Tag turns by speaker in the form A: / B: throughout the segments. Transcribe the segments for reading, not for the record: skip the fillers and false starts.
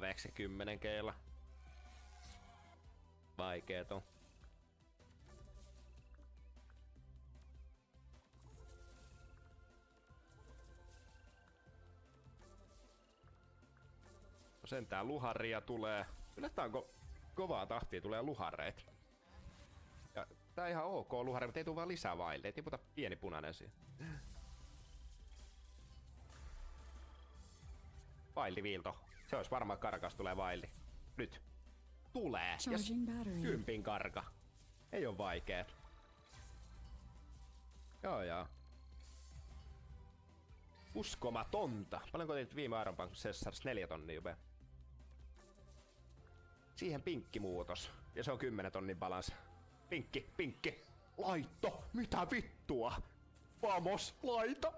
A: Veksi 10 keilla. Vaikeet on. No sentään luharia tulee. Yllättäen kovaa tahtia tulee luhareita. Ja tää ihan ok luhari, mutta ei tuu vaan lisää vaille. Ei tiputa pieni punainen siihen. Vailliviilto. Se olisi varmaan karkas tulee vailli. Nyt. Tulee. Ja 10 karka. Ei oo vaikeet. Joo. Uskomatonta. Paljonko teit viime Iron Bank Cesars? 4 tonnia jube. Siihen pinkki muutos. Ja se on 10 tonnin balans. Pinkki. Laitto. Mitä vittua? Vamos. Laita.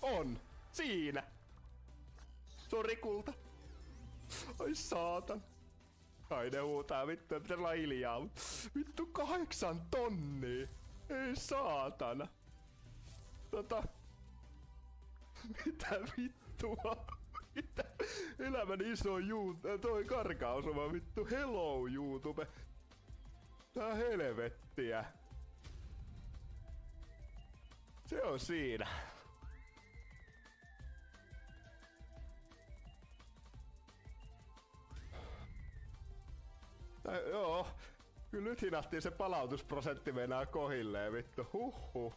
A: On. Siinä. Sori kulta. Ai saatan. Ai ne huutaa vittu, pitäis olla hiljaa. Vittu 8 tonnia. Ei saatana. Mitä vittua? Mitä? Elämän iso toi karkausuma vittu. Hello YouTube. Tää helvettiä. Se on siinä. Joo. Kyllä nyt hinahtiin se palautusprosentti meinaa kohilleen vittu. Huhhuh.